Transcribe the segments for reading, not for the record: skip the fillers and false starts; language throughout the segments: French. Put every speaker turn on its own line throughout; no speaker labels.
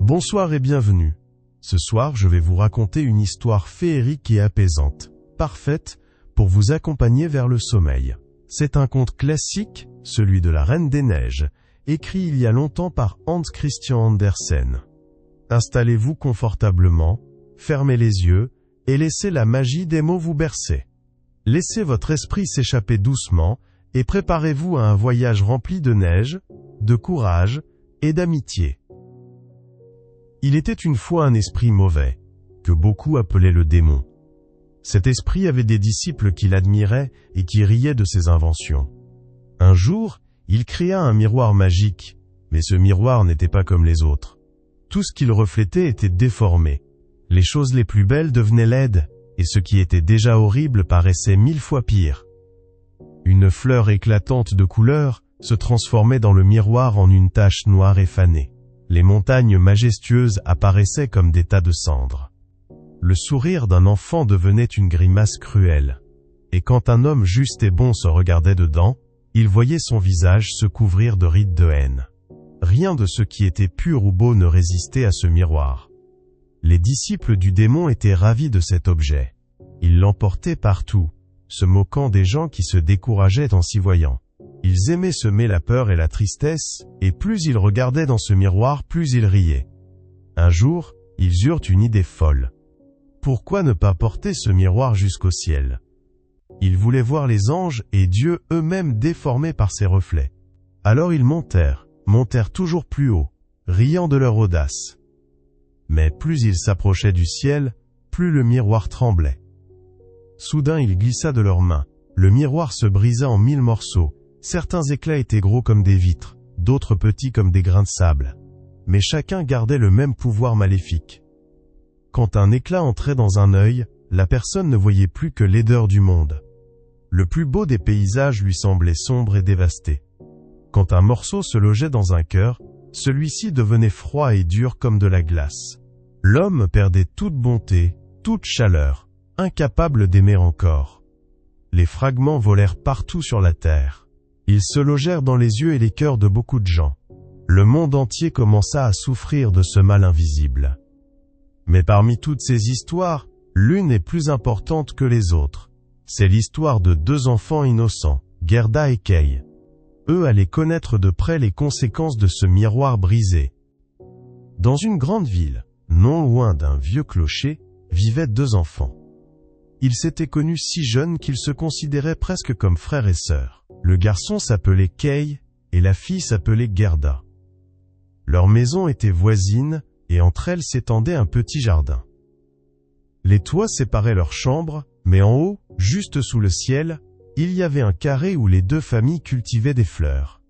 Bonsoir et bienvenue. Ce soir, je vais vous raconter une histoire féerique et apaisante, parfaite pour vous accompagner vers le sommeil. C'est un conte classique, celui de la Reine des Neiges, écrit il y a longtemps par Hans Christian Andersen. Installez-vous confortablement, fermez les yeux et laissez la magie des mots vous bercer. Laissez votre esprit s'échapper doucement et préparez-vous à un voyage rempli de neige, de courage et d'amitié. Il était une fois un esprit mauvais, que beaucoup appelaient le démon. Cet esprit avait des disciples qui l'admiraient et qui riaient de ses inventions. Un jour, il créa un miroir magique, mais ce miroir n'était pas comme les autres. Tout ce qu'il reflétait était déformé. Les choses les plus belles devenaient laides, et ce qui était déjà horrible paraissait 1000 fois pire. Une fleur éclatante de couleurs se transformait dans le miroir en une tache noire et fanée. Les montagnes majestueuses apparaissaient comme des tas de cendres. Le sourire d'un enfant devenait une grimace cruelle. Et quand un homme juste et bon se regardait dedans, il voyait son visage se couvrir de rides de haine. Rien de ce qui était pur ou beau ne résistait à ce miroir. Les disciples du démon étaient ravis de cet objet. Ils l'emportaient partout, se moquant des gens qui se décourageaient en s'y voyant. Ils aimaient semer la peur et la tristesse, et plus ils regardaient dans ce miroir, plus ils riaient. Un jour, ils eurent une idée folle. Pourquoi ne pas porter ce miroir jusqu'au ciel? Ils voulaient voir les anges et Dieu eux-mêmes déformés par ces reflets. Alors ils montèrent toujours plus haut, riant de leur audace. Mais plus ils s'approchaient du ciel, plus le miroir tremblait. Soudain il glissa de leurs mains. Le miroir se brisa en 1000 morceaux. Certains éclats étaient gros comme des vitres, d'autres petits comme des grains de sable. Mais chacun gardait le même pouvoir maléfique. Quand un éclat entrait dans un œil, la personne ne voyait plus que laideur du monde. Le plus beau des paysages lui semblait sombre et dévasté. Quand un morceau se logeait dans un cœur, celui-ci devenait froid et dur comme de la glace. L'homme perdait toute bonté, toute chaleur, incapable d'aimer encore. Les fragments volèrent partout sur la terre. Ils se logèrent dans les yeux et les cœurs de beaucoup de gens. Le monde entier commença à souffrir de ce mal invisible. Mais parmi toutes ces histoires, l'une est plus importante que les autres. C'est l'histoire de deux enfants innocents, Gerda et Kay. Eux allaient connaître de près les conséquences de ce miroir brisé. Dans une grande ville, non loin d'un vieux clocher, vivaient deux enfants. Ils s'étaient connus si jeunes qu'ils se considéraient presque comme frères et sœurs. Le garçon s'appelait Kay et la fille s'appelait Gerda. Leurs maisons étaient voisines et entre elles s'étendait un petit jardin. Les toits séparaient leurs chambres, mais en haut, juste sous le ciel, il y avait un carré où les deux familles cultivaient des fleurs.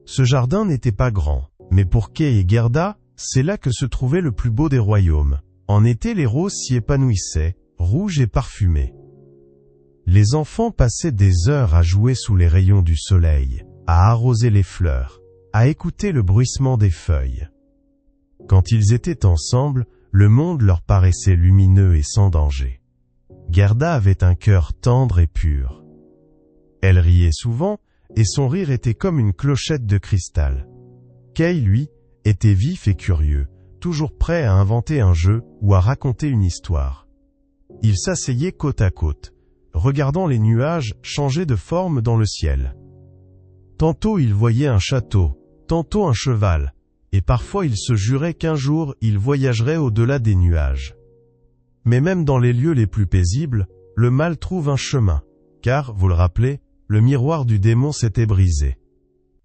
Ce jardin n'était pas grand, mais pour Kay et Gerda, c'est là que se trouvait le plus beau des royaumes. En été, les roses s'y épanouissaient, rouges et parfumées. Les enfants passaient des heures à jouer sous les rayons du soleil, à arroser les fleurs, à écouter le bruissement des feuilles. Quand ils étaient ensemble, le monde leur paraissait lumineux et sans danger. Gerda avait un cœur tendre et pur. Elle riait souvent, et son rire était comme une clochette de cristal. Kay, lui, était vif et curieux, toujours prêt à inventer un jeu ou à raconter une histoire. Ils s'asseyaient côte à côte, regardant les nuages changer de forme dans le ciel. Tantôt ils voyaient un château, tantôt un cheval, et parfois ils se juraient qu'un jour ils voyageraient au-delà des nuages. Mais même dans les lieux les plus paisibles, le mal trouve un chemin, car, vous le rappelez, le miroir du démon s'était brisé.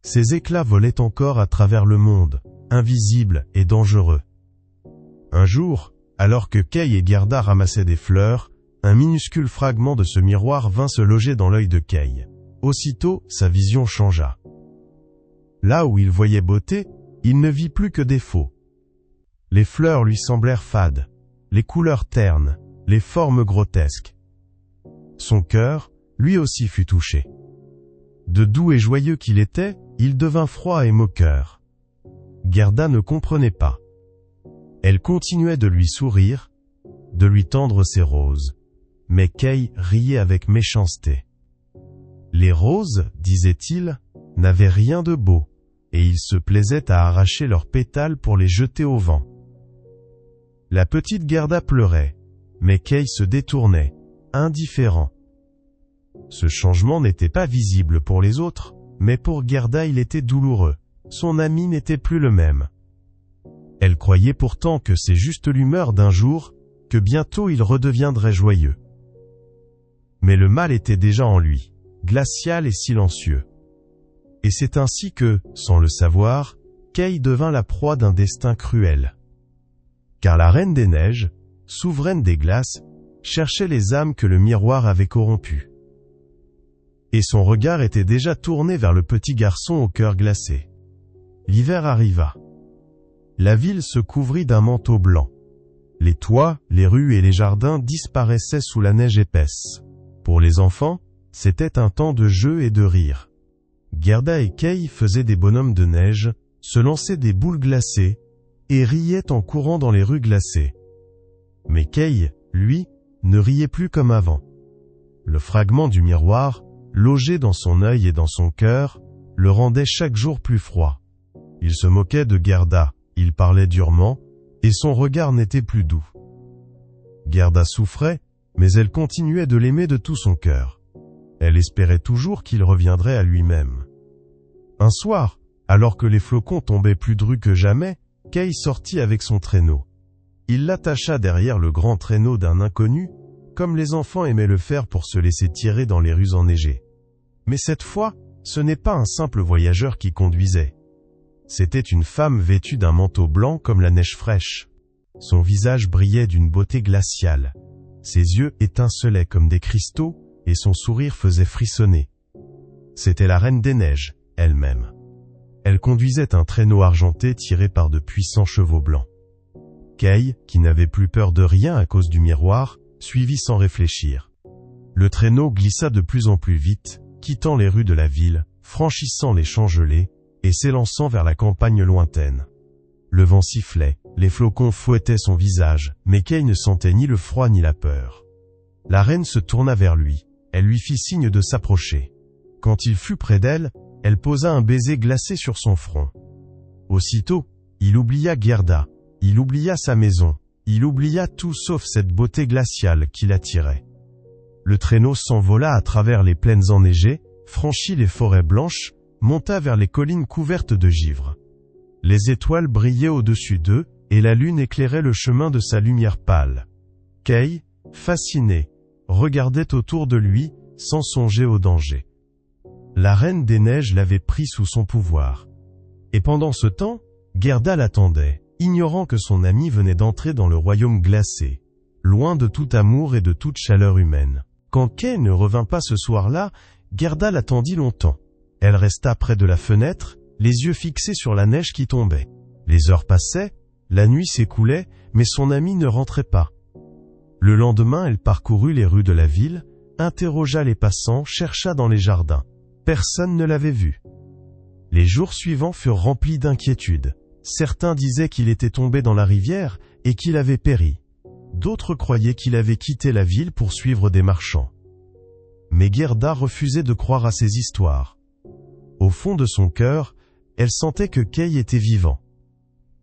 Ses éclats volaient encore à travers le monde, invisibles et dangereux. Un jour, alors que Kay et Gerda ramassaient des fleurs, un minuscule fragment de ce miroir vint se loger dans l'œil de Kay. Aussitôt, sa vision changea. Là où il voyait beauté, il ne vit plus que défauts. Les fleurs lui semblèrent fades, les couleurs ternes, les formes grotesques. Son cœur, lui aussi fut touché. De doux et joyeux qu'il était, il devint froid et moqueur. Gerda ne comprenait pas. Elle continuait de lui sourire, de lui tendre ses roses. Mais Kay riait avec méchanceté. Les roses, disait-il, n'avaient rien de beau. et ils se plaisaient à arracher leurs pétales pour les jeter au vent. La petite Gerda pleurait, mais Kay se détournait, indifférent. Ce changement n'était pas visible pour les autres, mais pour Gerda il était douloureux. Son ami n'était plus le même. Elle croyait pourtant que c'est juste l'humeur d'un jour, que bientôt il redeviendrait joyeux. Mais le mal était déjà en lui, glacial et silencieux. Et c'est ainsi que, sans le savoir, Kay devint la proie d'un destin cruel. Car la Reine des Neiges, souveraine des glaces, cherchait les âmes que le miroir avait corrompues. Et son regard était déjà tourné vers le petit garçon au cœur glacé. L'hiver arriva. La ville se couvrit d'un manteau blanc. Les toits, les rues et les jardins disparaissaient sous la neige épaisse. Pour les enfants, c'était un temps de jeu et de rire. Gerda et Kay faisaient des bonhommes de neige, se lançaient des boules glacées, et riaient en courant dans les rues glacées. Mais Kay, lui, ne riait plus comme avant. Le fragment du miroir, logé dans son œil et dans son cœur, le rendait chaque jour plus froid. Il se moquait de Gerda, il parlait durement, et son regard n'était plus doux. Gerda souffrait, mais elle continuait de l'aimer de tout son cœur. Elle espérait toujours qu'il reviendrait à lui-même. Un soir, alors que les flocons tombaient plus drus que jamais, Kay sortit avec son traîneau. Il l'attacha derrière le grand traîneau d'un inconnu, comme les enfants aimaient le faire pour se laisser tirer dans les rues enneigées. Mais cette fois, ce n'est pas un simple voyageur qui conduisait. C'était une femme vêtue d'un manteau blanc comme la neige fraîche. Son visage brillait d'une beauté glaciale. Ses yeux étincelaient comme des cristaux, et son sourire faisait frissonner. C'était la Reine des Neiges, elle-même. Elle conduisait un traîneau argenté tiré par de puissants chevaux blancs. Kay, qui n'avait plus peur de rien à cause du miroir, suivit sans réfléchir. Le traîneau glissa de plus en plus vite, quittant les rues de la ville, franchissant les champs gelés, et s'élançant vers la campagne lointaine. Le vent sifflait, les flocons fouettaient son visage, mais Kay ne sentait ni le froid ni la peur. La reine se tourna vers lui, elle lui fit signe de s'approcher. Quand il fut près d'elle, elle posa un baiser glacé sur son front. Aussitôt, il oublia Gerda, il oublia sa maison, il oublia tout sauf cette beauté glaciale qui l'attirait. Le traîneau s'envola à travers les plaines enneigées, franchit les forêts blanches, monta vers les collines couvertes de givre. Les étoiles brillaient au-dessus d'eux, et la lune éclairait le chemin de sa lumière pâle. Kay, fasciné, regardait autour de lui, sans songer au danger. La Reine des Neiges l'avait pris sous son pouvoir. Et pendant ce temps, Gerda l'attendait, ignorant que son ami venait d'entrer dans le royaume glacé, loin de tout amour et de toute chaleur humaine. Quand Kay ne revint pas ce soir-là, Gerda l'attendit longtemps. Elle resta près de la fenêtre, les yeux fixés sur la neige qui tombait. Les heures passaient, la nuit s'écoulait, mais son ami ne rentrait pas. Le lendemain, elle parcourut les rues de la ville, interrogea les passants, chercha dans les jardins. Personne ne l'avait vu. Les jours suivants furent remplis d'inquiétude. Certains disaient qu'il était tombé dans la rivière et qu'il avait péri. D'autres croyaient qu'il avait quitté la ville pour suivre des marchands. Mais Gerda refusait de croire à ces histoires. Au fond de son cœur, elle sentait que Kay était vivant.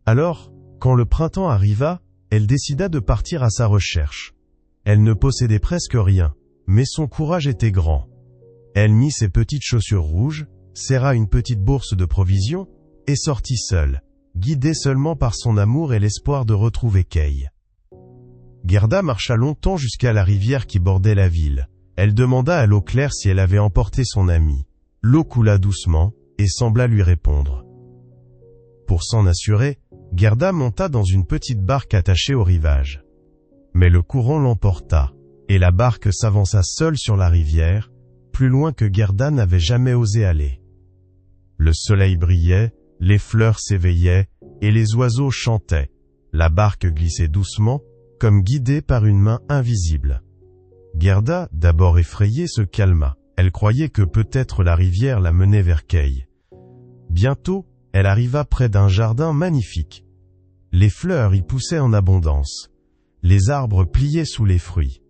Alors, quand le printemps arriva, elle décida de partir à sa recherche. Elle ne possédait presque rien, mais son courage était grand. Elle mit ses petites chaussures rouges, serra une petite bourse de provisions, et sortit seule, guidée seulement par son amour et l'espoir de retrouver Kay. Gerda marcha longtemps jusqu'à la rivière qui bordait la ville. Elle demanda à l'eau claire si elle avait emporté son ami. L'eau coula doucement, et sembla lui répondre. Pour s'en assurer, Gerda monta dans une petite barque attachée au rivage. Mais le courant l'emporta, et la barque s'avança seule sur la rivière, plus loin que Gerda n'avait jamais osé aller. Le soleil brillait, les fleurs s'éveillaient, et les oiseaux chantaient. La barque glissait doucement, comme guidée par une main invisible. Gerda, d'abord effrayée, se calma. Elle croyait que peut-être la rivière la menait vers Kay. Bientôt, elle arriva près d'un jardin magnifique. Les fleurs y poussaient en abondance. Les arbres pliaient sous les fruits.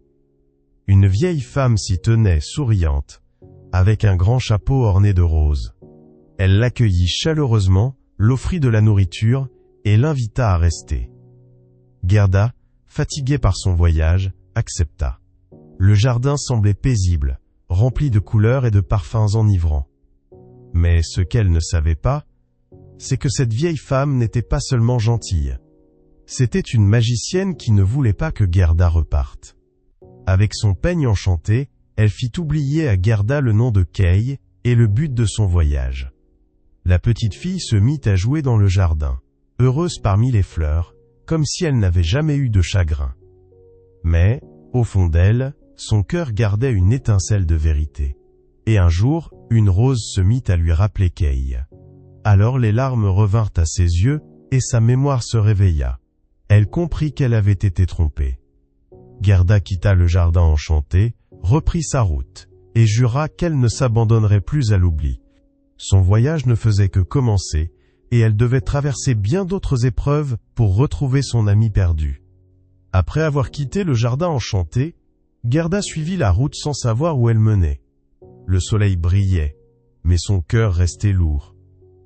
Une vieille femme s'y tenait, souriante, avec un grand chapeau orné de roses. Elle l'accueillit chaleureusement, l'offrit de la nourriture, et l'invita à rester. Gerda, fatiguée par son voyage, accepta. Le jardin semblait paisible, rempli de couleurs et de parfums enivrants. Mais ce qu'elle ne savait pas, c'est que cette vieille femme n'était pas seulement gentille. C'était une magicienne qui ne voulait pas que Gerda reparte. Avec son peigne enchanté, elle fit oublier à Gerda le nom de Kay et le but de son voyage. La petite fille se mit à jouer dans le jardin, heureuse parmi les fleurs, comme si elle n'avait jamais eu de chagrin. Mais, au fond d'elle, son cœur gardait une étincelle de vérité. Et un jour, une rose se mit à lui rappeler Kay. Alors les larmes revinrent à ses yeux, et sa mémoire se réveilla. Elle comprit qu'elle avait été trompée. Gerda quitta le jardin enchanté, reprit sa route, et jura qu'elle ne s'abandonnerait plus à l'oubli. Son voyage ne faisait que commencer, et elle devait traverser bien d'autres épreuves pour retrouver son ami perdu. Après avoir quitté le jardin enchanté, Gerda suivit la route sans savoir où elle menait. Le soleil brillait, mais son cœur restait lourd.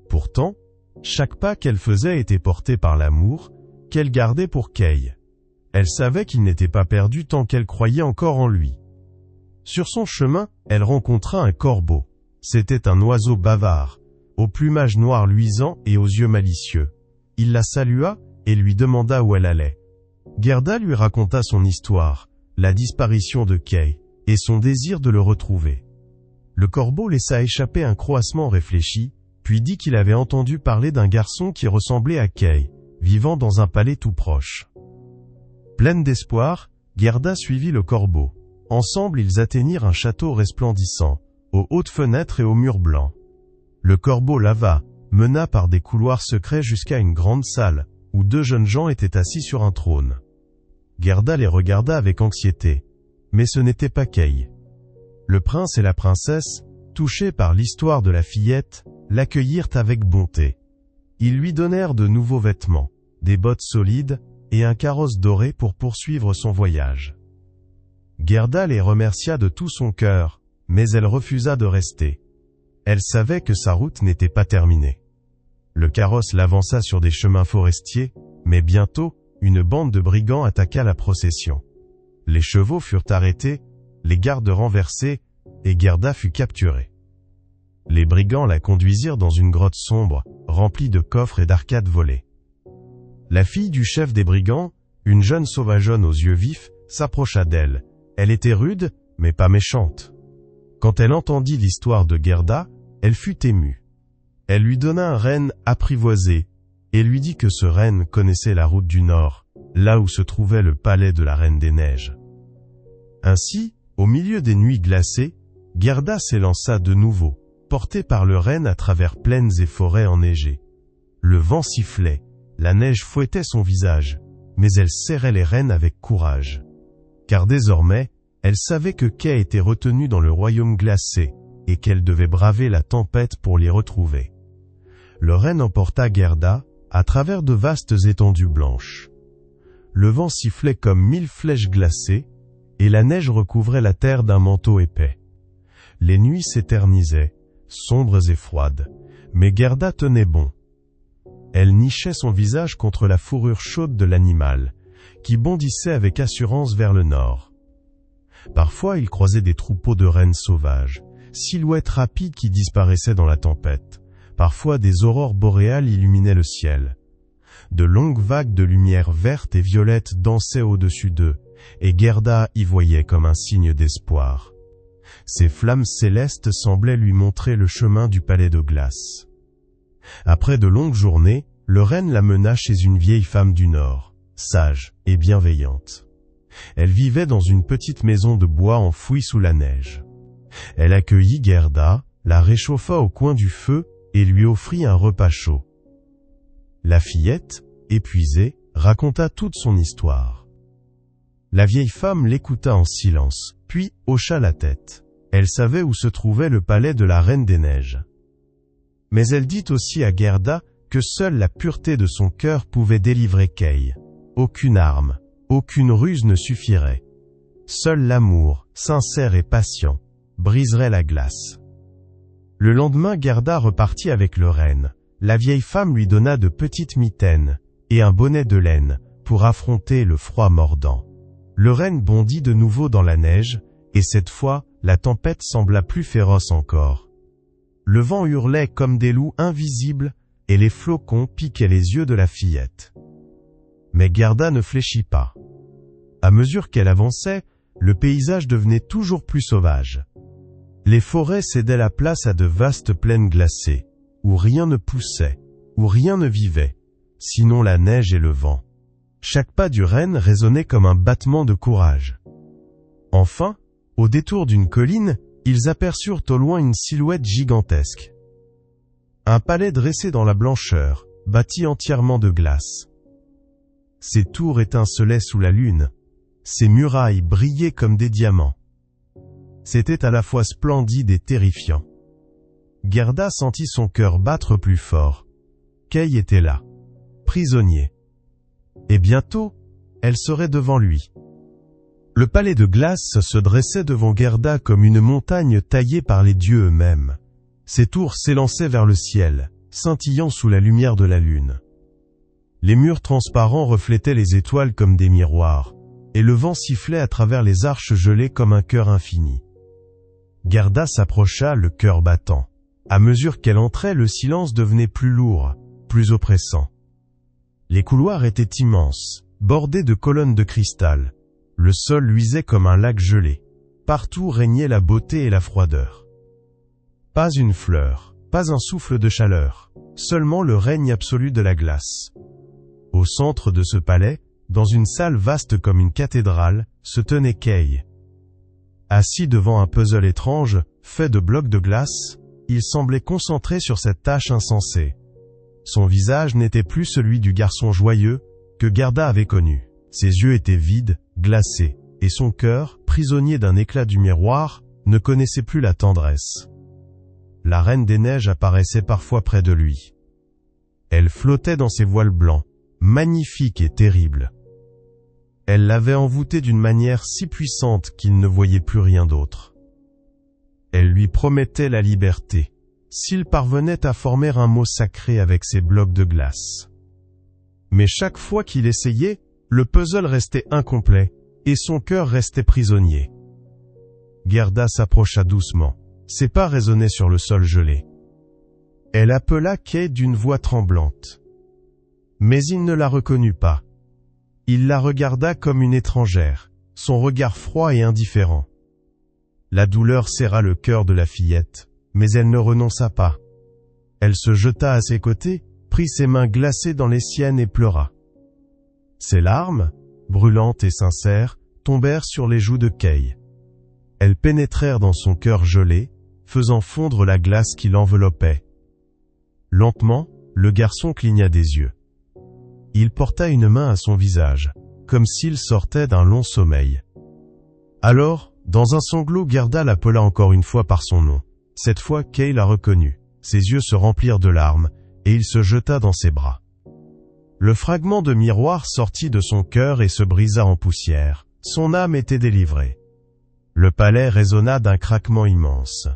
Pourtant, chaque pas qu'elle faisait était porté par l'amour qu'elle gardait pour Kay. Elle savait qu'il n'était pas perdu tant qu'elle croyait encore en lui. Sur son chemin, elle rencontra un corbeau. C'était un oiseau bavard, au plumage noir luisant et aux yeux malicieux. Il la salua et lui demanda où elle allait. Gerda lui raconta son histoire, la disparition de Kay, et son désir de le retrouver. Le corbeau laissa échapper un croassement réfléchi, puis dit qu'il avait entendu parler d'un garçon qui ressemblait à Kay, vivant dans un palais tout proche. Pleine d'espoir, Gerda suivit le corbeau. Ensemble ils atteignirent un château resplendissant, aux hautes fenêtres et aux murs blancs. Le corbeau l'ava, mena par des couloirs secrets jusqu'à une grande salle, où deux jeunes gens étaient assis sur un trône. Gerda les regarda avec anxiété. Mais ce n'était pas Kay. Le prince et la princesse, touchés par l'histoire de la fillette, l'accueillirent avec bonté. Ils lui donnèrent de nouveaux vêtements, des bottes solides, et un carrosse doré pour poursuivre son voyage. Gerda les remercia de tout son cœur, mais elle refusa de rester. Elle savait que sa route n'était pas terminée. Le carrosse l'avança sur des chemins forestiers, mais bientôt, une bande de brigands attaqua la procession. Les chevaux furent arrêtés, les gardes renversés, et Gerda fut capturée. Les brigands la conduisirent dans une grotte sombre, remplie de coffres et d'arcades volées. La fille du chef des brigands, une jeune sauvageonne aux yeux vifs, s'approcha d'elle. Elle était rude, mais pas méchante. Quand elle entendit l'histoire de Gerda, elle fut émue. Elle lui donna un renne apprivoisé, et lui dit que ce renne connaissait la route du Nord, là où se trouvait le palais de la Reine des Neiges. Ainsi, au milieu des nuits glacées, Gerda s'élança de nouveau, portée par le renne à travers plaines et forêts enneigées. Le vent sifflait, la neige fouettait son visage, mais elle serrait les rênes avec courage. Car désormais, elle savait que Kay était retenue dans le royaume glacé, et qu'elle devait braver la tempête pour l'y retrouver. Le renne emporta Gerda, à travers de vastes étendues blanches. Le vent sifflait comme 1000 flèches glacées, et la neige recouvrait la terre d'un manteau épais. Les nuits s'éternisaient, sombres et froides, mais Gerda tenait bon. Elle nichait son visage contre la fourrure chaude de l'animal, qui bondissait avec assurance vers le nord. Parfois il croisait des troupeaux de rennes sauvages, silhouettes rapides qui disparaissaient dans la tempête. Parfois des aurores boréales illuminaient le ciel. De longues vagues de lumière verte et violette dansaient au-dessus d'eux, et Gerda y voyait comme un signe d'espoir. Ces flammes célestes semblaient lui montrer le chemin du palais de glace. Après de longues journées, le renne la mena chez une vieille femme du Nord, sage et bienveillante. Elle vivait dans une petite maison de bois enfouie sous la neige. Elle accueillit Gerda, la réchauffa au coin du feu et lui offrit un repas chaud. La fillette, épuisée, raconta toute son histoire. La vieille femme l'écouta en silence, puis hocha la tête. Elle savait où se trouvait le palais de la Reine des Neiges. Mais elle dit aussi à Gerda que seule la pureté de son cœur pouvait délivrer Kay. Aucune arme, aucune ruse ne suffirait. Seul l'amour, sincère et patient, briserait la glace. Le lendemain, Gerda repartit avec le renne. La vieille femme lui donna de petites mitaines et un bonnet de laine pour affronter le froid mordant. Le renne bondit de nouveau dans la neige, et cette fois, la tempête sembla plus féroce encore. Le vent hurlait comme des loups invisibles, et les flocons piquaient les yeux de la fillette. Mais Gerda ne fléchit pas. À mesure qu'elle avançait, le paysage devenait toujours plus sauvage. Les forêts cédaient la place à de vastes plaines glacées, où rien ne poussait, où rien ne vivait, sinon la neige et le vent. Chaque pas du renne résonnait comme un battement de courage. Enfin, au détour d'une colline, ils aperçurent au loin une silhouette gigantesque. Un palais dressé dans la blancheur, bâti entièrement de glace. Ses tours étincelaient sous la lune, ses murailles brillaient comme des diamants. C'était à la fois splendide et terrifiant. Gerda sentit son cœur battre plus fort. Kay était là, prisonnier. Et bientôt, elle serait devant lui. Le palais de glace se dressait devant Gerda comme une montagne taillée par les dieux eux-mêmes. Ses tours s'élançaient vers le ciel, scintillant sous la lumière de la lune. Les murs transparents reflétaient les étoiles comme des miroirs, et le vent sifflait à travers les arches gelées comme un cœur infini. Gerda s'approcha, le cœur battant. À mesure qu'elle entrait, le silence devenait plus lourd, plus oppressant. Les couloirs étaient immenses, bordés de colonnes de cristal. Le sol luisait comme un lac gelé. Partout régnait la beauté et la froideur. Pas une fleur, pas un souffle de chaleur, seulement le règne absolu de la glace. Au centre de ce palais, dans une salle vaste comme une cathédrale, se tenait Kay. Assis devant un puzzle étrange, fait de blocs de glace, il semblait concentré sur cette tâche insensée. Son visage n'était plus celui du garçon joyeux que Gerda avait connu. Ses yeux étaient vides, glacés, et son cœur, prisonnier d'un éclat du miroir, ne connaissait plus la tendresse. La Reine des Neiges apparaissait parfois près de lui. Elle flottait dans ses voiles blancs, magnifique et terrible. Elle l'avait envoûté d'une manière si puissante qu'il ne voyait plus rien d'autre. Elle lui promettait la liberté, s'il parvenait à former un mot sacré avec ses blocs de glace. Mais chaque fois qu'il essayait, le puzzle restait incomplet, et son cœur restait prisonnier. Gerda s'approcha doucement, ses pas résonnaient sur le sol gelé. Elle appela Kay d'une voix tremblante. Mais il ne la reconnut pas. Il la regarda comme une étrangère, son regard froid et indifférent. La douleur serra le cœur de la fillette, mais elle ne renonça pas. Elle se jeta à ses côtés, prit ses mains glacées dans les siennes et pleura. Ses larmes, brûlantes et sincères, tombèrent sur les joues de Kay. Elles pénétrèrent dans son cœur gelé, faisant fondre la glace qui l'enveloppait. Lentement, le garçon cligna des yeux. Il porta une main à son visage, comme s'il sortait d'un long sommeil. Alors, dans un sanglot, Gerda l'appela encore une fois par son nom. Cette fois, Kay la reconnut. Ses yeux se remplirent de larmes, et il se jeta dans ses bras. Le fragment de miroir sortit de son cœur et se brisa en poussière. Son âme était délivrée. Le palais résonna d'un craquement immense.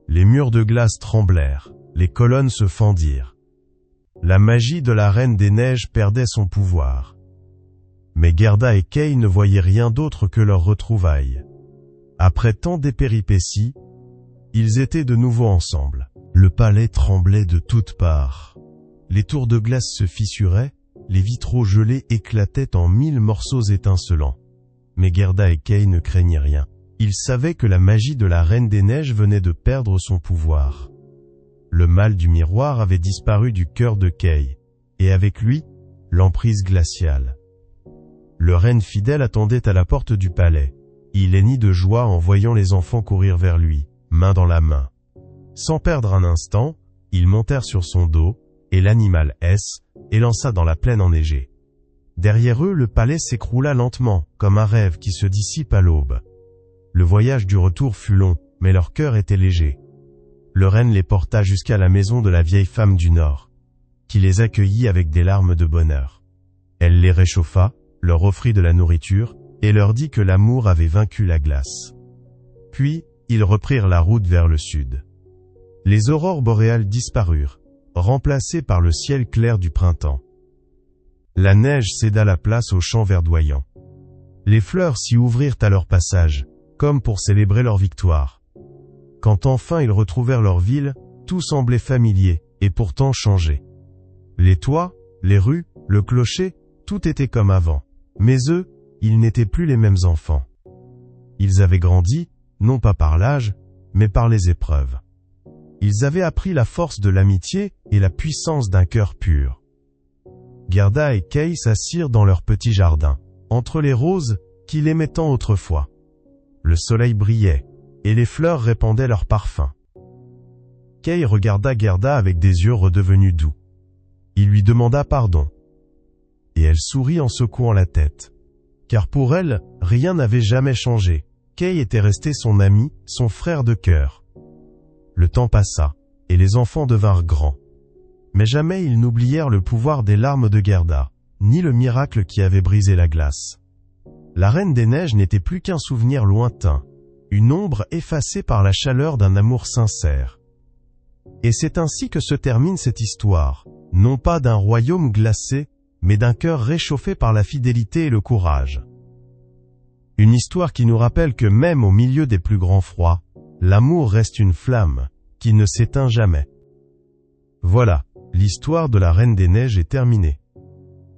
Les murs de glace tremblèrent, les colonnes se fendirent. La magie de la Reine des Neiges perdait son pouvoir. Mais Gerda et Kay ne voyaient rien d'autre que leur retrouvaille. Après tant de péripéties, ils étaient de nouveau ensemble. Le palais tremblait de toutes parts. Les tours de glace se fissuraient, les vitraux gelés éclataient en 1000 morceaux étincelants. Mais Gerda et Kay ne craignaient rien. Ils savaient que la magie de la Reine des Neiges venait de perdre son pouvoir. Le mal du miroir avait disparu du cœur de Kay, et avec lui, l'emprise glaciale. Le renne fidèle attendait à la porte du palais. Il hennit de joie en voyant les enfants courir vers lui, main dans la main. Sans perdre un instant, ils montèrent sur son dos, et l'animal élança dans la plaine enneigée. Derrière eux, le palais s'écroula lentement, comme un rêve qui se dissipe à l'aube. Le voyage du retour fut long, mais leur cœur était léger. Le renne les porta jusqu'à la maison de la vieille femme du Nord, qui les accueillit avec des larmes de bonheur. Elle les réchauffa, leur offrit de la nourriture, et leur dit que l'amour avait vaincu la glace. Puis, ils reprirent la route vers le sud. Les aurores boréales disparurent, remplacées par le ciel clair du printemps. La neige céda la place aux champs verdoyants. Les fleurs s'y ouvrirent à leur passage, comme pour célébrer leur victoire. Quand enfin ils retrouvèrent leur ville, tout semblait familier, et pourtant changé. Les toits, les rues, le clocher, tout était comme avant. Mais eux, ils n'étaient plus les mêmes enfants. Ils avaient grandi, non pas par l'âge, mais par les épreuves. Ils avaient appris la force de l'amitié et la puissance d'un cœur pur. Gerda et Kay s'assirent dans leur petit jardin, entre les roses qu'il aimait tant autrefois. Le soleil brillait, et les fleurs répandaient leur parfum. Kay regarda Gerda avec des yeux redevenus doux. Il lui demanda pardon. Et elle sourit en secouant la tête. Car pour elle, rien n'avait jamais changé. Kay était resté son ami, son frère de cœur. Le temps passa, et les enfants devinrent grands. Mais jamais ils n'oublièrent le pouvoir des larmes de Gerda, ni le miracle qui avait brisé la glace. La Reine des Neiges n'était plus qu'un souvenir lointain, une ombre effacée par la chaleur d'un amour sincère. Et c'est ainsi que se termine cette histoire, non pas d'un royaume glacé, mais d'un cœur réchauffé par la fidélité et le courage. Une histoire qui nous rappelle que même au milieu des plus grands froids, l'amour reste une flamme, qui ne s'éteint jamais. Voilà, l'histoire de la Reine des Neiges est terminée.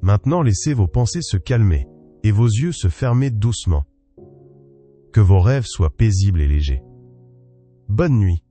Maintenant laissez vos pensées se calmer, et vos yeux se fermer doucement. Que vos rêves soient paisibles et légers. Bonne nuit.